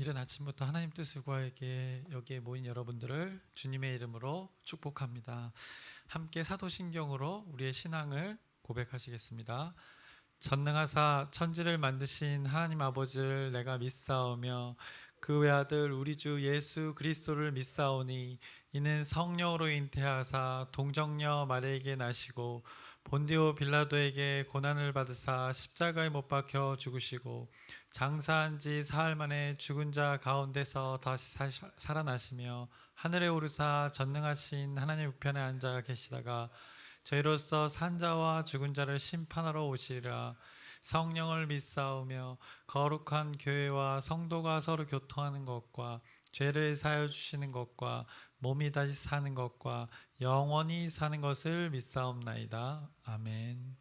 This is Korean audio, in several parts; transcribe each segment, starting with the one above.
이른 아침부터 하나님 뜻을 구하기에 여기에 모인 여러분들을 주님의 이름으로 축복합니다. 함께 사도신경으로 우리의 신앙을 고백하시겠습니다. 전능하사 천지를 만드신 하나님 아버지를 내가 믿사오며 그 외아들 우리 주 예수 그리스도를 믿사오니 이는 성령으로 잉태하사 동정녀 마리에게 나시고 본디오 빌라도에게 고난을 받으사 십자가에 못 박혀 죽으시고 장사한 지 사흘 만에 죽은 자 가운데서 다시 살아나시며 하늘에 오르사 전능하신 하나님 우편에 앉아 계시다가 저희로서 산 자와 죽은 자를 심판하러 오시리라. 성령을 믿사오며 거룩한 교회와 성도가 서로 교통하는 것과 죄를 사하여 주시는 것과 몸이 다시 사는 것과 영원히 사는 것을 믿사옵나이다. 아멘.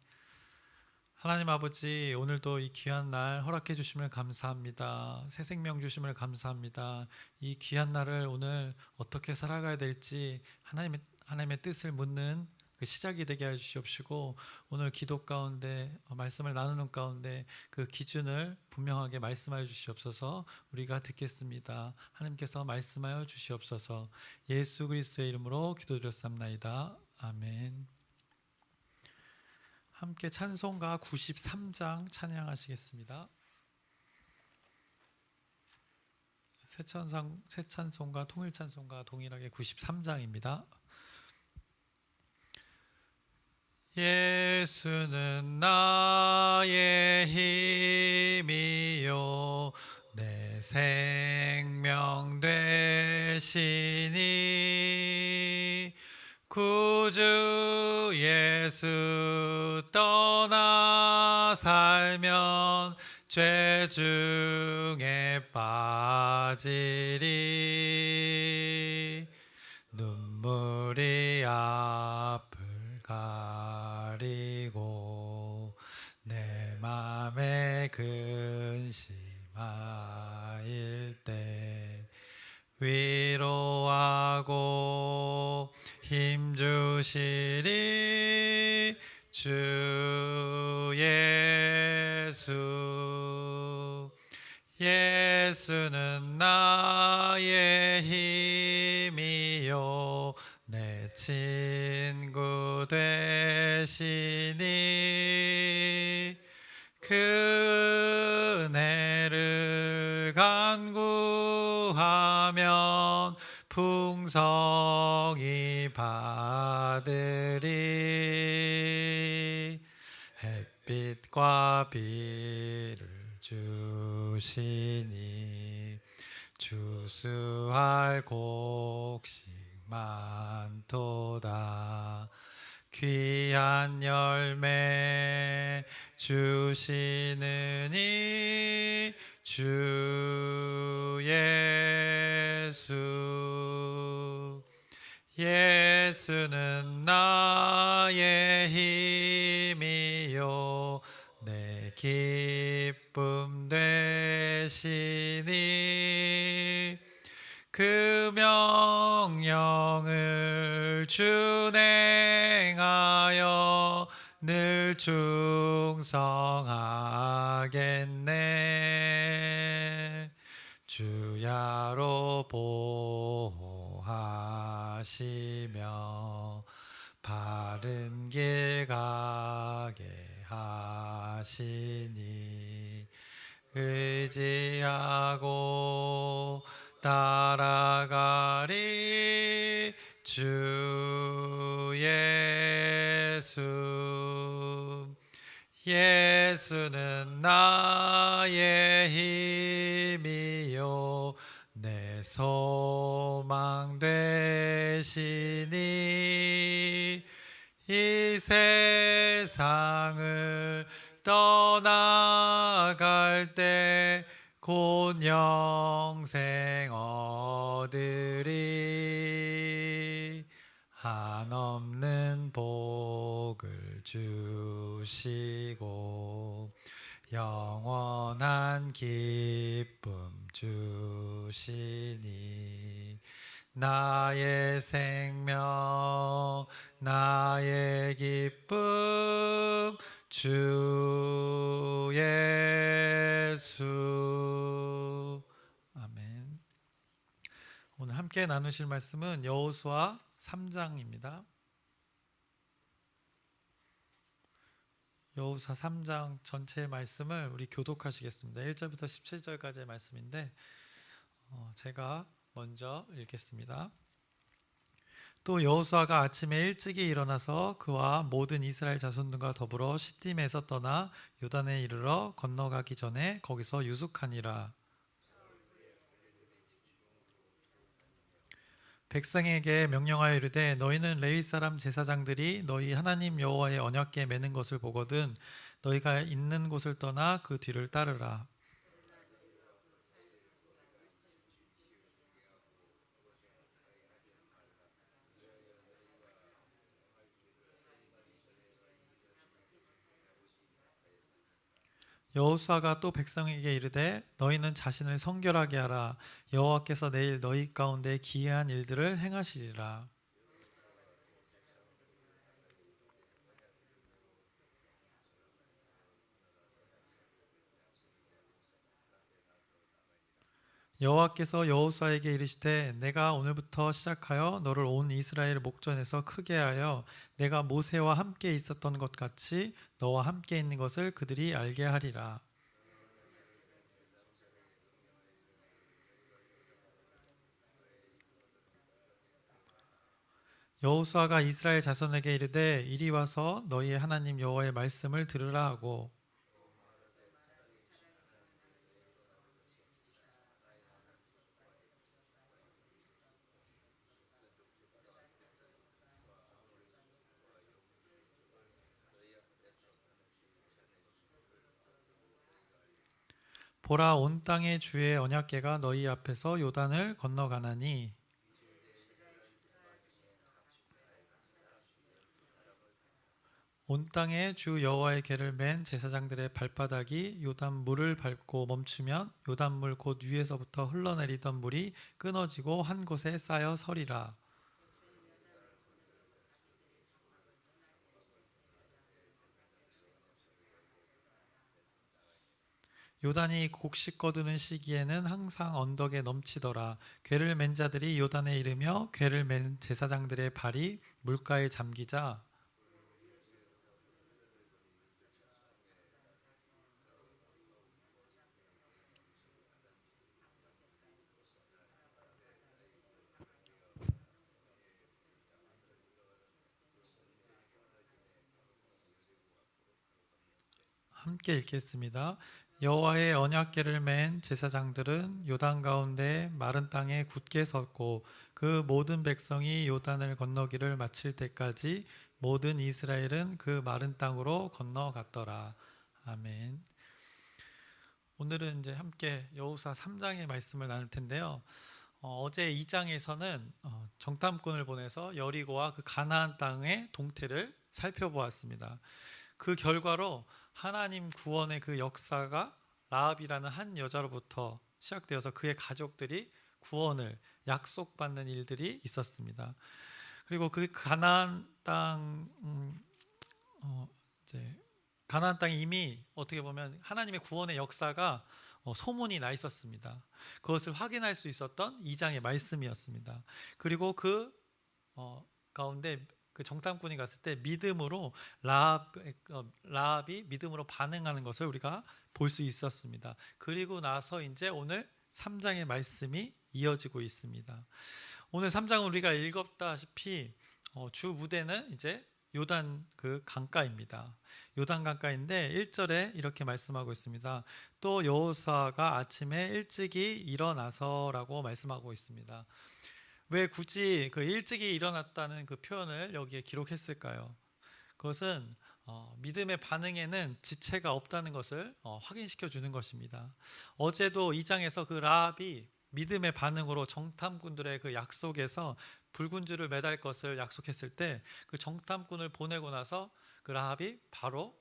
하나님 아버지, 오늘도 이 귀한 날 허락해 주심을 감사합니다. 새 생명 주심을 감사합니다. 이 귀한 날을 오늘 어떻게 살아가야 될지 하나님의 뜻을 묻는 그 시작이 되게 해 주시옵시고, 오늘 기도 가운데 말씀을 나누는 가운데 그 기준을 분명하게 말씀하여 주시옵소서. 우리가 듣겠습니다. 하나님께서 말씀하여 주시옵소서. 예수 그리스도의 이름으로 기도드렸사옵나이다. 아멘. 함께 찬송가 93장 찬양하시겠습니다. 새 찬송가 통일 찬송가 동일하게 93장입니다. 예수는 나의 힘이요 내 생명 되시니 구주 예수 떠나 살면 죄 중에 빠지리 눈물이 앞을 가리고 내 맘에 근심하일 때 위로하고 힘주시리 주 예수. 예수는 나의 힘이요 내 친구 되시니 그 은혜를 간구하면 풍성히 받으리. 햇빛과 비를 주시니 주수할 곡식 많도다. 귀한 열매 주시느니 주 예수. 예수는 나의 힘이요 내 기쁨 되시니 그 명령을 준행하여 늘 충성하겠네. 주야로 보호하시며 바른 길 가게 하시니 의지하고 따라가리 주 예수. 예수는 나의 힘이요 내 소망 되시니 이 세상을 떠나갈 때 곧 영생 얻으리. 한없는 복을 주시고 영원한 기쁨 주시니 나의 생명 나의 기쁨 주 예수. 아멘. 함께 나누실 말씀은 여호수아 3장입니다. 여호수아 3장 전체의 말씀을 우리 교독하시겠습니다. 1절부터 17절까지의 말씀인데 제가 먼저 읽겠습니다. 또 여호수아가 아침에 일찍이 일어나서 그와 모든 이스라엘 자손들과 더불어 시딤에서 떠나 요단에 이르러 건너가기 전에 거기서 유숙하니라. 백성에게 명령하여 이르되 너희는 레위 사람 제사장들이 너희 하나님 여호와의 언약궤 매는 것을 보거든 너희가 있는 곳을 떠나 그 뒤를 따르라. 여호수아가 또 백성에게 이르되 너희는 자신을 성결하게 하라. 여호와께서 내일 너희 가운데 기이한 일들을 행하시리라. 여호와께서 여호수아에게 이르시되 내가 오늘부터 시작하여 너를 온 이스라엘 목전에서 크게 하여 내가 모세와 함께 있었던 것 같이 너와 함께 있는 것을 그들이 알게 하리라. 여호수아가 이스라엘 자손에게 이르되 이리 와서 너희의 하나님 여호와의 말씀을 들으라 하고 보라 온 땅의 주의 언약궤가 너희 앞에서 요단을 건너가나니 온 땅에 주 여호와의 궤를 맨 제사장들의 발바닥이 요단 물을 밟고 멈추면 요단 물 곧 위에서부터 흘러내리던 물이 끊어지고 한 곳에 쌓여 서리라. 요단이 곡식 거두는 시기에는 항상 언덕에 넘치더라. 궤를 맨 자들이 요단에 이르며 궤를 맨 제사장들의 발이 물가에 잠기자 함께 읽겠습니다. 여호와의 언약궤를 맨 제사장들은 요단 가운데 마른 땅에 굳게 섰고 그 모든 백성이 요단을 건너기를 마칠 때까지 모든 이스라엘은 그 마른 땅으로 건너갔더라. 아멘. 오늘은 이제 함께 여호수아 3장의 말씀을 나눌 텐데요. 어제 2장에서는 정탐꾼을 보내서 여리고와 그 가나안 땅의 동태를 살펴보았습니다. 그 결과로 하나님 구원의 그 역사가 라합이라는 한 여자로부터 시작되어서 그의 가족들이 구원을 약속받는 일들이 있었습니다. 그리고 그 가나안 땅 이제 가나안 땅이 이미 어떻게 보면 하나님의 구원의 역사가 소문이 나 있었습니다. 그것을 확인할 수 있었던 2장의 말씀이었습니다. 그리고 그 가운데 그 정탐꾼이 갔을 때 믿음으로 라합이 믿음으로 반응하는 것을 우리가 볼 수 있었습니다. 그리고 나서 이제 오늘 3장의 말씀이 이어지고 있습니다. 오늘 3장은 우리가 읽었다시피 주 무대는 이제 요단 그 강가입니다. 요단 강가인데 1절에 이렇게 말씀하고 있습니다. 또 여호수아가 아침에 일찍이 일어나서라고 말씀하고 있습니다. 왜 굳이 그 일찍이 일어났다는 그 표현을 여기에 기록했을까요? 그것은 믿음의 반응에는 지체가 없다는 것을 확인시켜 주는 것입니다. 어제도 2장에서 그 라합이 믿음의 반응으로 정탐꾼들의 그 약속에서 붉은 줄을 매달 것을 약속했을 때 그 정탐꾼을 보내고 나서 그 라합이 바로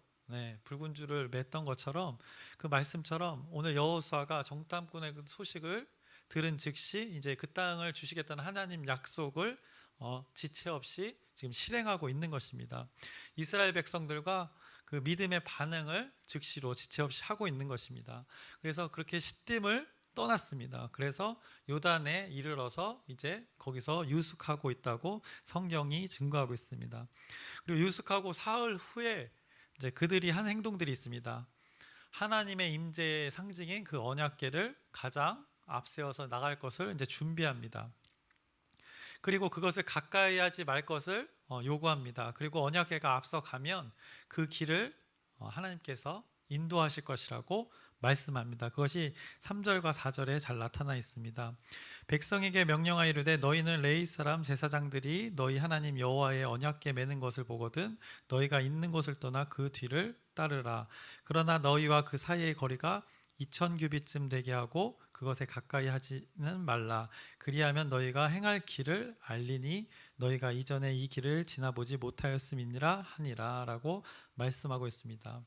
붉은 줄을 맸던 것처럼 그 말씀처럼 오늘 여호수아가 정탐꾼의 그 소식을 들은 즉시 이제 그 땅을 주시겠다는 하나님 약속을 지체 없이 지금 실행하고 있는 것입니다. 이스라엘 백성들과 그 믿음의 반응을 즉시로 지체 없이 하고 있는 것입니다. 그래서 그렇게 시딤을 떠났습니다. 그래서 요단에 이르러서 이제 거기서 유숙하고 있다고 성경이 증거하고 있습니다. 그리고 유숙하고 사흘 후에 이제 그들이 한 행동들이 있습니다. 하나님의 임재의 상징인 그 언약궤를 가장 앞세워서 나갈 것을 이제 준비합니다. 그리고 그것을 가까이 하지 말 것을 요구합니다. 그리고 언약궤가 앞서가면 그 길을 하나님께서 인도하실 것이라고 말씀합니다. 그것이 3절과 4절에 잘 나타나 있습니다. 백성에게 명령하여 이르되 너희는 레위 사람 제사장들이 너희 하나님 여호와의 언약궤 매는 것을 보거든 너희가 있는 곳을 떠나 그 뒤를 따르라. 그러나 너희와 그 사이의 거리가 2000규빗쯤 되게 하고 그것에 가까이 하지는 말라. 그리하면 너희가 행할 길을 알리니 너희가 이전에 이 길을 지나보지 못하였음이니라 하니라 라고 말씀하고 있습니다.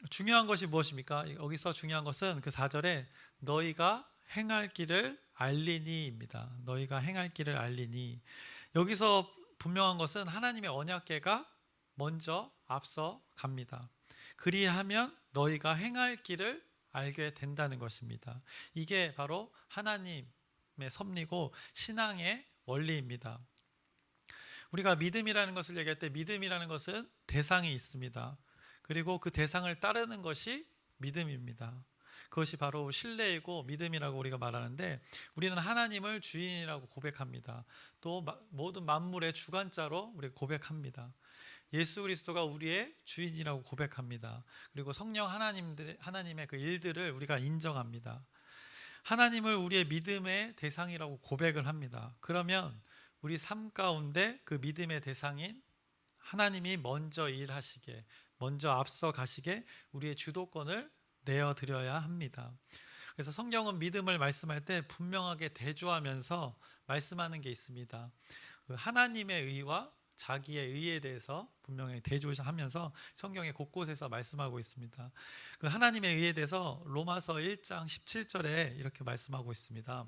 중요한 것이 무엇입니까? 여기서 중요한 것은 그 4절에 너희가 행할 길을 알리니입니다. 너희가 행할 길을 알리니. 여기서 분명한 것은 하나님의 언약궤가 먼저 앞서 갑니다. 그리하면 너희가 행할 길을 알게 된다는 것입니다. 이게 바로 하나님의 섭리고 신앙의 원리입니다. 우리가 믿음이라는 것을 얘기할 때 믿음이라는 것은 대상이 있습니다. 그리고 그 대상을 따르는 것이 믿음입니다. 그것이 바로 신뢰이고 믿음이라고 우리가 말하는데 우리는 하나님을 주인이라고 고백합니다. 또 모든 만물의 주관자로 우리가 고백합니다. 예수 그리스도가 우리의 주인이라고 고백합니다. 그리고 성령 하나님의 그 일들을 우리가 인정합니다. 하나님을 우리의 믿음의 대상이라고 고백을 합니다. 그러면 우리 삶 가운데 그 믿음의 대상인 하나님이 먼저 일하시게, 먼저 앞서 가시게 우리의 주도권을 내어드려야 합니다. 그래서 성경은 믿음을 말씀할 때 분명하게 대조하면서 말씀하는 게 있습니다. 하나님의 의와 자기의 의에 대해서 분명히 대조하면서 성경의 곳곳에서 말씀하고 있습니다. 그 하나님의 의에 대해서 로마서 1장 17절에 이렇게 말씀하고 있습니다.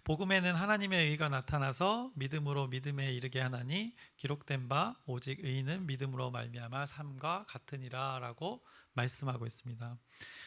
복음에는 하나님의 의가 나타나서 믿음으로 믿음에 이르게 하나니 기록된 바 오직 의인은 믿음으로 말미암아 삶과 같으니라 라고 말씀하고 있습니다.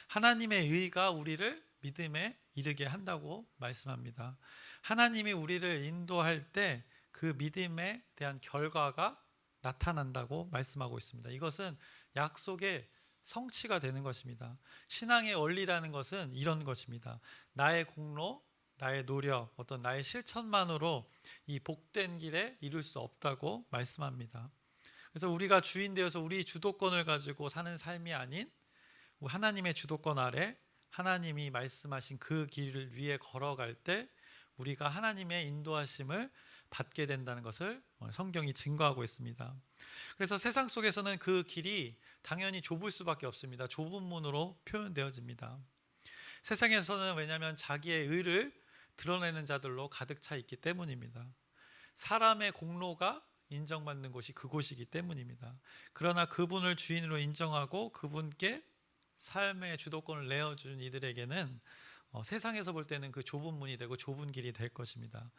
하나님의 의가 우리를 믿음에 이르게 한다고 말씀합니다. 하나님이 우리를 인도할 때 그 믿음에 대한 결과가 나타난다고 말씀하고 있습니다. 이것은 약속의 성취가 되는 것입니다. 신앙의 원리라는 것은 이런 것입니다. 나의 공로, 나의 노력, 어떤 나의 실천만으로 이 복된 길에 이룰 수 없다고 말씀합니다. 그래서 우리가 주인 되어서 우리 주도권을 가지고 사는 삶이 아닌 하나님의 주도권 아래 하나님이 말씀하신 그 길을 위에 걸어갈 때 우리가 하나님의 인도하심을 받게 된다는 것을 성경이 증거하고 있습니다. 그래서 세상 속에서는 그 길이 당연히 좁을 수밖에 없습니다. 좁은 문으로 표현되어집니다. 세상에서는 왜냐하면 자기의 의를 드러내는 자들로 가득 차 있기 때문입니다. 사람의 공로가 인정받는 곳이 그곳이기 때문입니다. 그러나 그분을 주인으로 인정하고 그분께 삶의 주도권을 내어준 이들에게는 세상에서 볼 때는 그 좁은 문이 되고 좁은 길이 될 것입니다.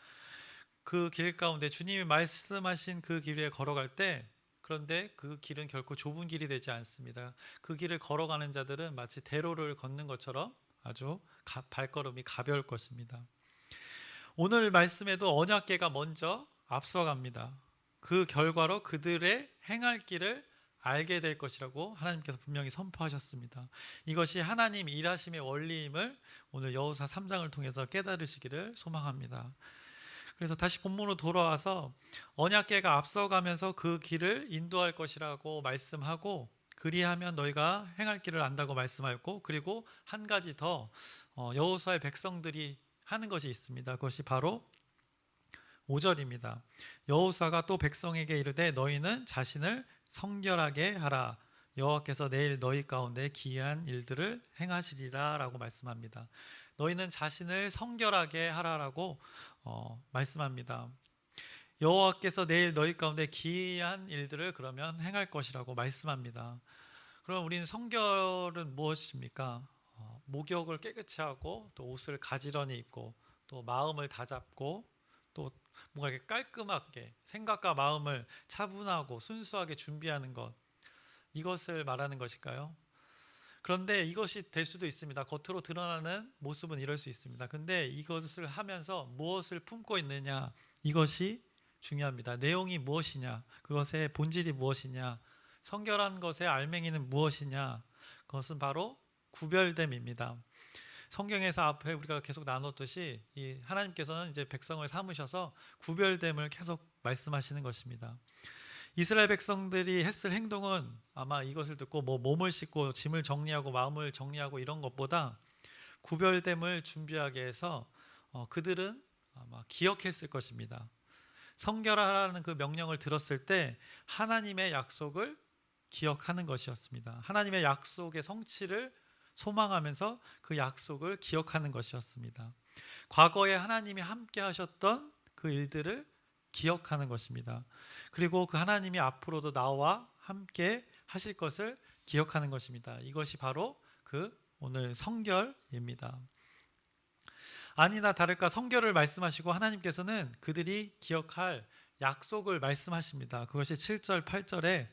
그 길 가운데 주님이 말씀하신 그 길 위에 걸어갈 때 그런데 그 길은 결코 좁은 길이 되지 않습니다. 그 길을 걸어가는 자들은 마치 대로를 걷는 것처럼 아주 발걸음이 가벼울 것입니다. 오늘 말씀에도 언약궤가 먼저 앞서갑니다. 그 결과로 그들의 행할 길을 알게 될 것이라고 하나님께서 분명히 선포하셨습니다. 이것이 하나님 일하심의 원리임을 오늘 여호수아 3장을 통해서 깨달으시기를 소망합니다. 그래서 다시 본문으로 돌아와서 언약궤가 앞서가면서 그 길을 인도할 것이라고 말씀하고 그리하면 너희가 행할 길을 안다고 말씀하였고 그리고 한 가지 더 여호수아의 백성들이 하는 것이 있습니다. 그것이 바로 5절입니다. 여호수아가 또 백성에게 이르되 너희는 자신을 성결하게 하라. 여호와께서 내일 너희 가운데 기이한 일들을 행하시리라 라고 말씀합니다. 너희는 자신을 성결하게 하라라고 말씀합니다. 여호와께서 내일 너희 가운데 기이한 일들을 그러면 행할 것이라고 말씀합니다. 그럼 우리는 성결은 무엇입니까? 목욕을 깨끗이 하고 또 옷을 가지런히 입고 또 마음을 다잡고 또 뭔가 이렇게 깔끔하게 생각과 마음을 차분하고 순수하게 준비하는 것, 이것을 말하는 것일까요? 그런데 이것이 될 수도 있습니다. 겉으로 드러나는 모습은 이럴 수 있습니다. 근데 이것을 하면서 무엇을 품고 있느냐, 이것이 중요합니다. 내용이 무엇이냐, 그것의 본질이 무엇이냐, 성결한 것의 알맹이는 무엇이냐, 그것은 바로 구별됨입니다. 성경에서 앞에 우리가 계속 나눴듯이 이 하나님께서는 이제 백성을 삼으셔서 구별됨을 계속 말씀하시는 것입니다. 이스라엘 백성들이 했을 행동은 아마 이것을 듣고 뭐 몸을 씻고 짐을 정리하고 마음을 정리하고 이런 것보다 구별됨을 준비하게 해서 그들은 아마 기억했을 것입니다. 성결하라는 그 명령을 들었을 때 하나님의 약속을 기억하는 것이었습니다. 하나님의 약속의 성취를 소망하면서 그 약속을 기억하는 것이었습니다. 과거에 하나님이 함께 하셨던 그 일들을 기억하는 것입니다. 그리고 그 하나님이 앞으로도 나와 함께 하실 것을 기억하는 것입니다. 이것이 바로 그 오늘 성결입니다. 아니나 다를까 성결을 말씀하시고 하나님께서는 그들이 기억할 약속을 말씀하십니다. 그것이 7절 8절에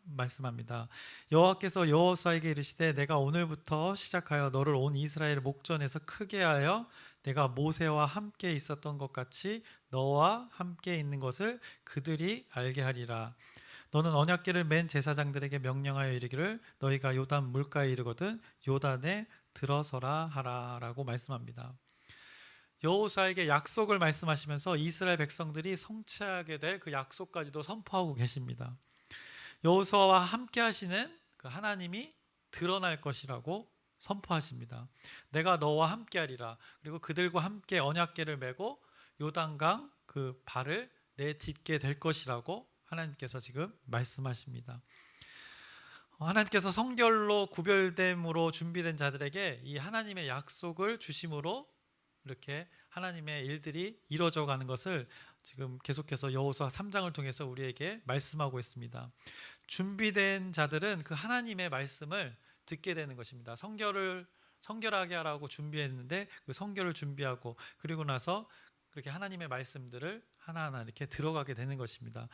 말씀합니다. 여호와께서 여호수아에게 이르시되 내가 오늘부터 시작하여 너를 온 이스라엘 목전에서 크게 하여 내가 모세와 함께 있었던 것 같이 너와 함께 있는 것을 그들이 알게 하리라. 너는 언약궤를 맨 제사장들에게 명령하여 이르기를 너희가 요단 물가에 이르거든 요단에 들어서라 하라라고 말씀합니다. 여호수아에게 약속을 말씀하시면서 이스라엘 백성들이 성취하게 될 그 약속까지도 선포하고 계십니다. 여호수아와 함께 하시는 그 하나님이 드러날 것이라고 선포하십니다. 내가 너와 함께 하리라. 그리고 그들과 함께 언약궤를 메고 요단강 그 발을 내딛게 될 것이라고 하나님께서 지금 말씀하십니다. 하나님께서 성결로 구별됨으로 준비된 자들에게 이 하나님의 약속을 주심으로 이렇게 하나님의 일들이 이루어져 가는 것을 지금 계속해서 여호수아 3장을 통해서 우리에게 말씀하고 있습니다. 준비된 자들은 그 하나님의 말씀을 듣게 되는 것입니다. 성결하게 하라고 준비했는데 그 성결을 준비하고 그리고 나서 그렇게 하나님의 말씀들을 하나하나 이렇게 들어가게 되는 것입니다.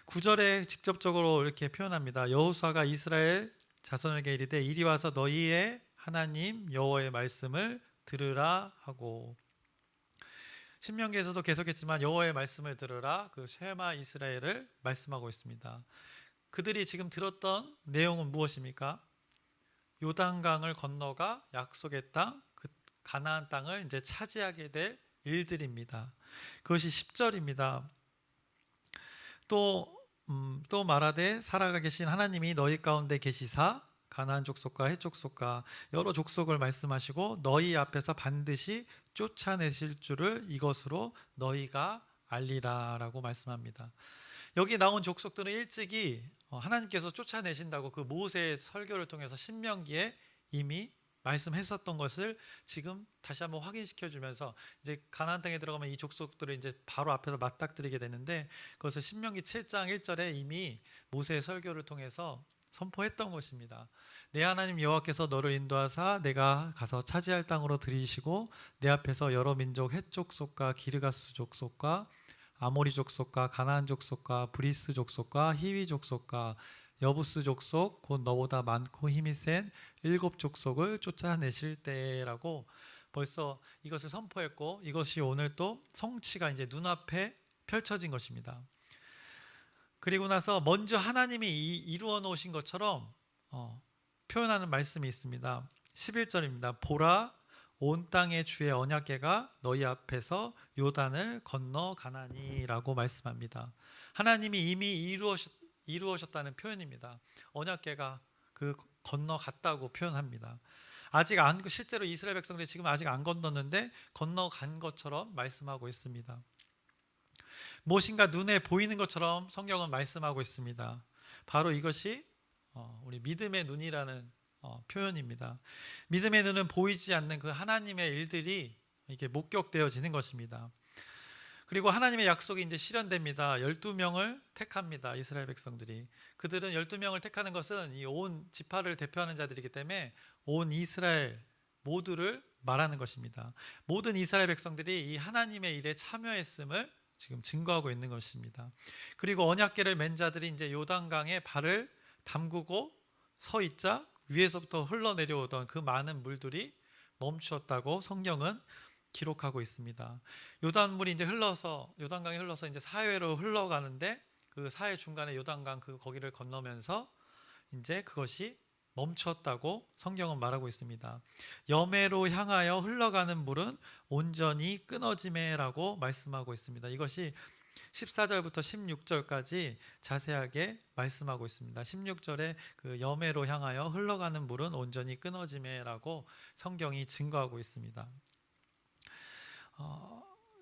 9절에 직접적으로 이렇게 표현합니다. 여호수아가 이스라엘 자손에게 이르되 이리 와서 너희의 하나님 여호와의 말씀을 들으라 하고, 신명기에서도 계속했지만 여호와의 말씀을 들으라 그 쉐마 이스라엘을 말씀하고 있습니다. 그들이 지금 들었던 내용은 무엇입니까? 요단강을 건너가 약속의 땅, 그 가나안 땅을 이제 차지하게 될 일들입니다. 그것이 10절입니다. 또 말하되 살아가 계신 하나님이 너희 가운데 계시사 가나안 족속과 헷 족속과 여러 족속을 말씀하시고 너희 앞에서 반드시 쫓아내실 줄을 이것으로 너희가 알리라라고 말씀합니다. 여기 나온 족속들은 일찍이 하나님께서 쫓아내신다고 그 모세의 설교를 통해서 신명기에 이미 말씀했었던 것을 지금 다시 한번 확인시켜 주면서 이제 가나안 땅에 들어가면 이 족속들을 이제 바로 앞에서 맞닥뜨리게 되는데 그것을 신명기 7장 1절에 이미 모세의 설교를 통해서 선포했던 것입니다. 내 하나님 여호와께서 너를 인도하사 내가 가서 차지할 땅으로 들이시고 내 앞에서 여러 민족 헷 족속과 기르가스 족속과 아모리 족속과 가나안 족속과 브리스 족속과 히위 족속과 여부스 족속 곧 너보다 많고 힘이 센 7 족속을 쫓아내실 때라고 벌써 이것을 선포했고 이것이 오늘 또 성취가 이제 눈앞에 펼쳐진 것입니다. 그리고 나서 먼저 하나님이 이루어 놓으신 것처럼 표현하는 말씀이 있습니다. 11절입니다. 보라 온 땅의 주의 언약궤가 너희 앞에서 요단을 건너가나니라고 말씀합니다. 하나님이 이미 이루어졌다는 표현입니다. 언약궤가 그 건너갔다고 표현합니다. 실제로 이스라엘 백성들이 지금 아직 안 건넜는데 건너간 것처럼 말씀하고 있습니다. 무엇인가 눈에 보이는 것처럼 성경은 말씀하고 있습니다. 바로 이것이 우리 믿음의 눈이라는 표현입니다. 믿음의 눈은 보이지 않는 그 하나님의 일들이 이게 목격되어지는 것입니다. 그리고 하나님의 약속이 이제 실현됩니다. 12명을 택합니다. 이스라엘 백성들이. 그들은 12명을 택하는 것은 이 온 지파를 대표하는 자들이기 때문에 온 이스라엘 모두를 말하는 것입니다. 모든 이스라엘 백성들이 이 하나님의 일에 참여했음을 지금 증거하고 있는 것입니다. 그리고 언약궤를 맨 자들이 이제 요단강에 발을 담그고 서 있자 위에서부터 흘러내려오던 그 많은 물들이 멈추었다고 성경은 기록하고 있습니다. 요단물이 이제 흘러서 요단강이 흘러서 이제 사해로 흘러가는데 그 사해 중간에 요단강 그 거기를 건너면서 이제 그것이 멈췄다고 성경은 말하고 있습니다. 여매로 향하여 흘러가는 물은 온전히 끊어지매라고 말씀하고 있습니다. 이것이 14절부터 16절까지 자세하게 말씀하고 있습니다. 16절에 그 여매로 향하여 흘러가는 물은 온전히 끊어지매라고 성경이 증거하고 있습니다.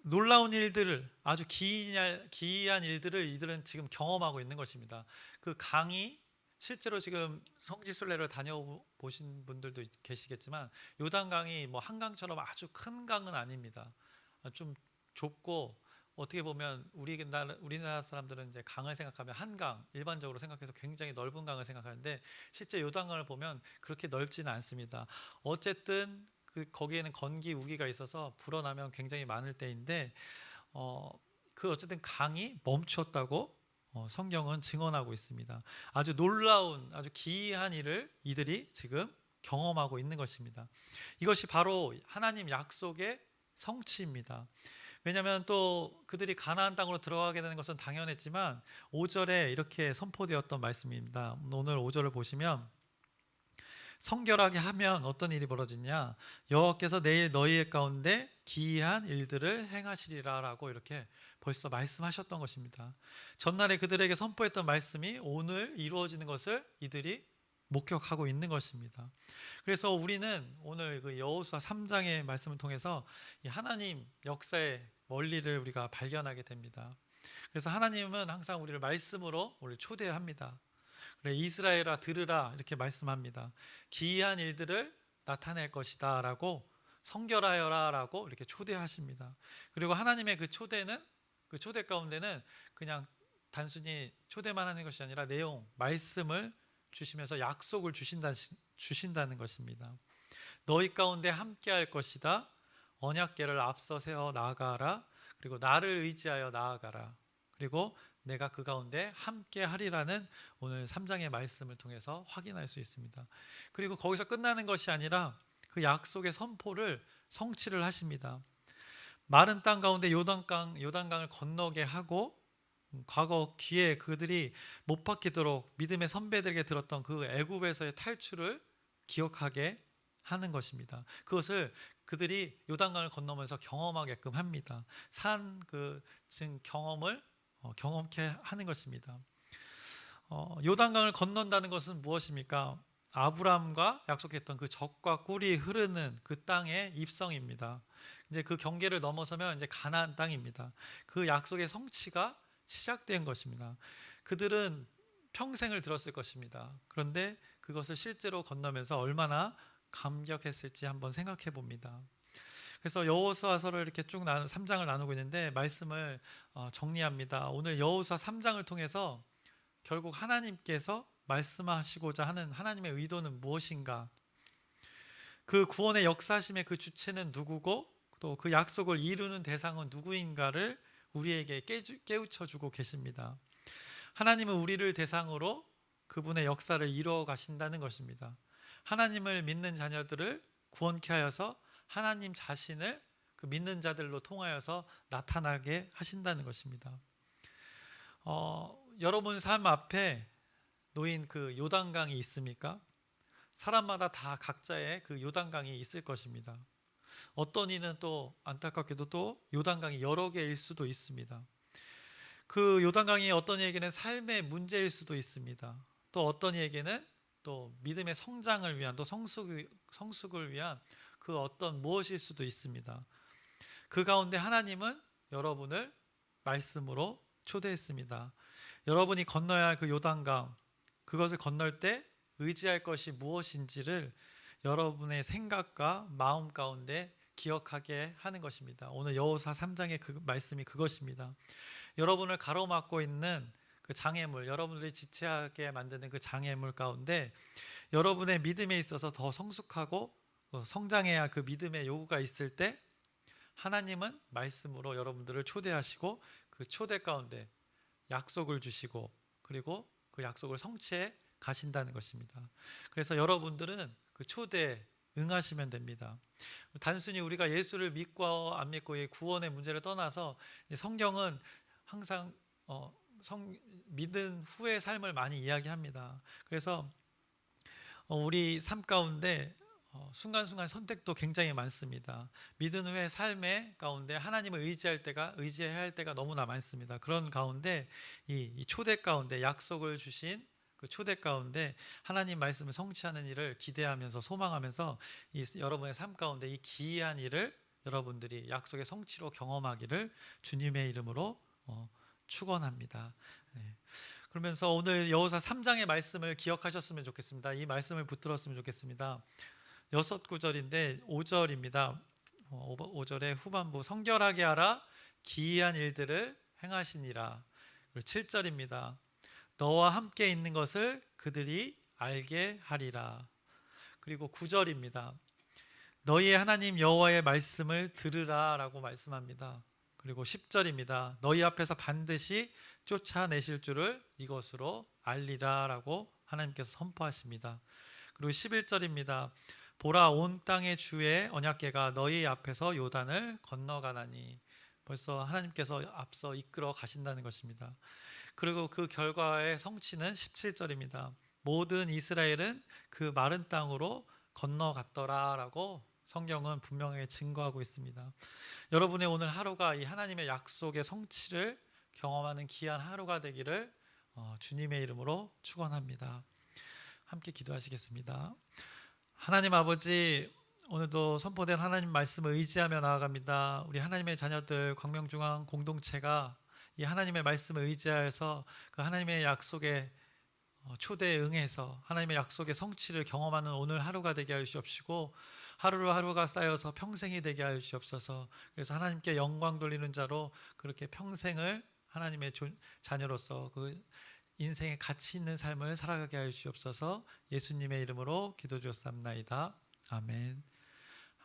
놀라운 일들을 아주 기이한 일들을 이들은 지금 경험하고 있는 것입니다. 그 강이 실제로 지금 성지순례를 다녀보신 분들도 계시겠지만 요단강이 뭐 한강처럼 아주 큰 강은 아닙니다. 좀 좁고 어떻게 보면 우리나라 사람들은 이제 강을 생각하면 한강 일반적으로 생각해서 굉장히 넓은 강을 생각하는데 실제 요단강을 보면 그렇게 넓지는 않습니다. 어쨌든 거기에는 건기 우기가 있어서 불어나면 굉장히 많을 때인데 그 어쨌든 강이 멈췄다고 성경은 증언하고 있습니다. 아주 놀라운 아주 기이한 일을 이들이 지금 경험하고 있는 것입니다. 이것이 바로 하나님 약속의 성취입니다. 왜냐하면 또 그들이 가나안 땅으로 들어가게 되는 것은 당연했지만 5절에 이렇게 선포되었던 말씀입니다. 오늘 5절을 보시면 성결하게 하면 어떤 일이 벌어지냐, 여호와께서 내일 너희의 가운데 기이한 일들을 행하시리라 라고 이렇게 벌써 말씀하셨던 것입니다. 전날에 그들에게 선포했던 말씀이 오늘 이루어지는 것을 이들이 목격하고 있는 것입니다. 그래서 우리는 오늘 그 여호수아 3장의 말씀을 통해서 이 하나님 역사의 원리를 우리가 발견하게 됩니다. 그래서 하나님은 항상 우리를 말씀으로 우리를 초대합니다. 그래, 이스라엘아 들으라 이렇게 말씀합니다. 기이한 일들을 나타낼 것이다 라고, 성결하여라 라고 이렇게 초대하십니다. 그리고 하나님의 그 초대는, 그 초대 가운데는 그냥 단순히 초대만 하는 것이 아니라 내용, 말씀을 주시면서 약속을 주신다는 것입니다. 너희 가운데 함께 할 것이다. 언약궤를 앞서 세워 나아가라. 그리고 나를 의지하여 나아가라. 그리고 내가 그 가운데 함께 하리라는 오늘 3장의 말씀을 통해서 확인할 수 있습니다. 그리고 거기서 끝나는 것이 아니라 그 약속의 선포를 성취를 하십니다. 마른 땅 가운데 요단강을 건너게 하고, 과거 기에 그들이 못 박히도록 믿음의 선배들에게 들었던 그 애굽에서의 탈출을 기억하게 하는 것입니다. 그것을 그들이 요단강을 건너면서 경험하게끔 합니다. 경험을 경험케 하는 것입니다. 요단강을 건넌다는 것은 무엇입니까? 아브라함과 약속했던 그 젖과 꿀이 흐르는 그 땅의 입성입니다. 이제 그 경계를 넘어서면 이제 가나안 땅입니다. 그 약속의 성취가 시작된 것입니다. 그들은 평생을 들었을 것입니다. 그런데 그것을 실제로 건너면서 얼마나 감격했을지 한번 생각해 봅니다. 그래서 여호수아서를 이렇게 쭉 3장을 나누고 있는데 말씀을 정리합니다. 오늘 여호수아 3장을 통해서 결국 하나님께서 말씀하시고자 하는 하나님의 의도는 무엇인가? 그 구원의 역사심의 그 주체는 누구고 또 그 약속을 이루는 대상은 누구인가를 우리에게 깨우쳐 주고 계십니다. 하나님은 우리를 대상으로 그분의 역사를 이루어 가신다는 것입니다. 하나님을 믿는 자녀들을 구원케 하여서 하나님 자신을 그 믿는 자들로 통하여서 나타나게 하신다는 것입니다. 여러분 삶 앞에 놓인 그 요단강이 있습니까? 사람마다 다 각자의 그 요단강이 있을 것입니다. 어떤 이는 또 안타깝게도 또 요단강이 여러 개일 수도 있습니다. 그 요단강이 어떤 이에게는 삶의 문제일 수도 있습니다. 또 어떤 이에게는 또 믿음의 성장을 위한, 또 성숙을 위한 그 어떤 무엇일 수도 있습니다. 그 가운데 하나님은 여러분을 말씀으로 초대했습니다. 여러분이 건너야 할 그 요단강, 그것을 건널 때 의지할 것이 무엇인지를 여러분의 생각과 마음 가운데 기억하게 하는 것입니다. 오늘 여호수아 3장의 그 말씀이 그것입니다. 여러분을 가로막고 있는 그 장애물, 여러분들이 지체하게 만드는 그 장애물 가운데 여러분의 믿음에 있어서 더 성숙하고 성장해야 할 그 믿음의 요구가 있을 때 하나님은 말씀으로 여러분들을 초대하시고 그 초대 가운데 약속을 주시고 그리고 그 약속을 성취해 가신다는 것입니다. 그래서 여러분들은 그 초대에 응하시면 됩니다. 단순히 우리가 예수를 믿고 안 믿고의 구원의 문제를 떠나서 성경은 항상 믿은 후의 삶을 많이 이야기합니다. 그래서 우리 삶 가운데 순간순간 선택도 굉장히 많습니다. 믿은 후의 삶의 가운데 하나님을 의지해야 할 때가 너무나 많습니다. 그런 가운데 이 초대 가운데 약속을 주신 그 초대 가운데 하나님 말씀을 성취하는 일을 기대하면서 소망하면서 여러분의 삶 가운데 이 기이한 일을 여러분들이 약속의 성취로 경험하기를 주님의 이름으로 축원합니다. 네. 그러면서 오늘 여호수아 3장의 말씀을 기억하셨으면 좋겠습니다. 이 말씀을 붙들었으면 좋겠습니다. 6구절인데 5절입니다. 5절의 후반부 성결하게 하라 기이한 일들을 행하시니라. 그리고 7절입니다. 너와 함께 있는 것을 그들이 알게 하리라. 그리고 9절입니다. 너희의 하나님 여호와의 말씀을 들으라 라고 말씀합니다. 그리고 10절입니다. 너희 앞에서 반드시 쫓아내실 줄을 이것으로 알리라 라고 하나님께서 선포하십니다. 그리고 11절입니다. 보라 온 땅의 주의 언약궤가 너희 앞에서 요단을 건너가나니. 벌써 하나님께서 앞서 이끌어 가신다는 것입니다. 그리고 그 결과의 성취는 17절입니다. 모든 이스라엘은 그 마른 땅으로 건너갔더라 라고 성경은 분명하게 증거하고 있습니다. 여러분의 오늘 하루가 이 하나님의 약속의 성취를 경험하는 귀한 하루가 되기를 주님의 이름으로 축원합니다. 함께 기도하시겠습니다. 하나님 아버지, 오늘도 선포된 하나님 말씀을 의지하며 나아갑니다. 우리 하나님의 자녀들 광명중앙 공동체가 이 하나님의 말씀을 의지하여서 그 하나님의 약속에 초대에 응해서 하나님의 약속의 성취를 경험하는 오늘 하루가 되게 하여 주옵시고, 하루가 쌓여서 평생이 되게 하여 주옵소서. 그래서 하나님께 영광 돌리는 자로 그렇게 평생을 하나님의 자녀로서 그 인생의 가치 있는 삶을 살아가게 하여 주옵소서. 예수님의 이름으로 기도드렸사옵나이다. 아멘.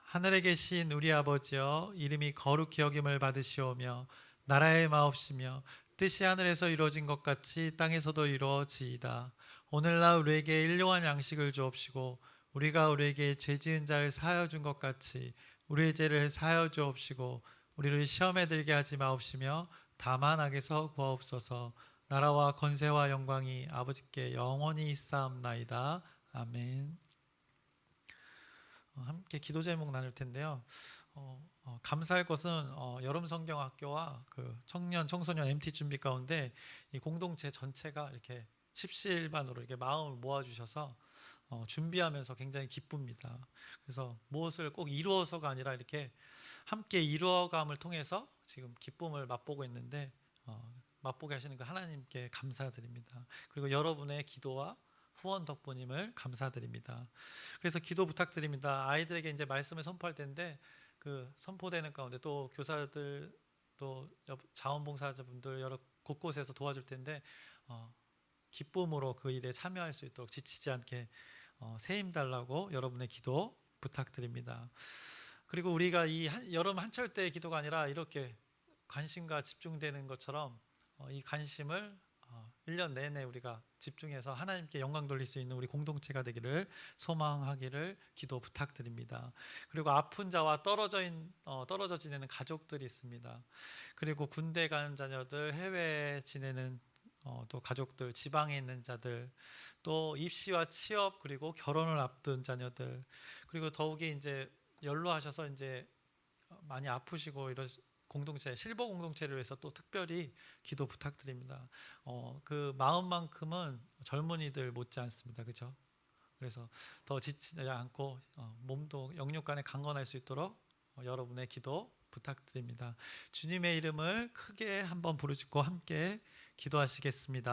하늘에 계신 우리 아버지여, 이름이 거룩히 여김을 받으시오며 나라의 마옵시며 뜻이 하늘에서 이루어진 것 같이 땅에서도 이루어지이다. 오늘날 우리에게 일용할 양식을 주옵시고 우리가 우리에게 죄 지은 자를 사하여 준 것 같이 우리의 죄를 사하여 주옵시고 우리를 시험에 들게 하지 마옵시며 다만 악에서 구하옵소서. 나라와 권세와 영광이 아버지께 영원히 있사옵나이다. 아멘. 함께 기도 제목 나눌 텐데요. 감사할 것은 여름 성경학교와 그 청년 청소년 MT 준비 가운데 이 공동체 전체가 이렇게 십시일반으로 이렇게 마음을 모아주셔서 준비하면서 굉장히 기쁩니다. 그래서 무엇을 꼭 이루어서가 아니라 이렇게 함께 이루어감을 통해서 지금 기쁨을 맛보고 있는데 맛보게 하시는 그 하나님께 감사드립니다. 그리고 여러분의 기도와 후원 덕분임을 감사드립니다. 그래서 기도 부탁드립니다. 아이들에게 이제 말씀을 선포할 텐데 그 선포되는 가운데 또 교사들 또 자원봉사자분들 여러 곳곳에서 도와줄 텐데 기쁨으로 그 일에 참여할 수 있도록 지치지 않게 새 힘 달라고 여러분의 기도 부탁드립니다. 그리고 우리가 이 여름 한철 때의 기도가 아니라 이렇게 관심과 집중되는 것처럼 이 관심을 1년 내내 우리가 집중해서 하나님께 영광 돌릴 수 있는 우리 공동체가 되기를 소망하기를 기도 부탁드립니다. 그리고 아픈 자와 떨어져 지내는 가족들이 있습니다. 그리고 군대 가는 자녀들, 해외에 지내는 또 가족들, 지방에 있는 자들, 또 입시와 취업 그리고 결혼을 앞둔 자녀들, 그리고 더욱이 이제 연로하셔서 이제 많이 아프시고 이런 공동체, 실버 공동체를 위해서 또 특별히 기도 부탁드립니다. 그 마음만큼은 젊은이들 못지 않습니다. 그렇죠? 그래서 더 지치지 않고 몸도 영육간에 강건할 수 있도록 여러분의 기도 부탁드립니다. 주님의 이름을 크게 한번 부르짖고 함께 기도하시겠습니다.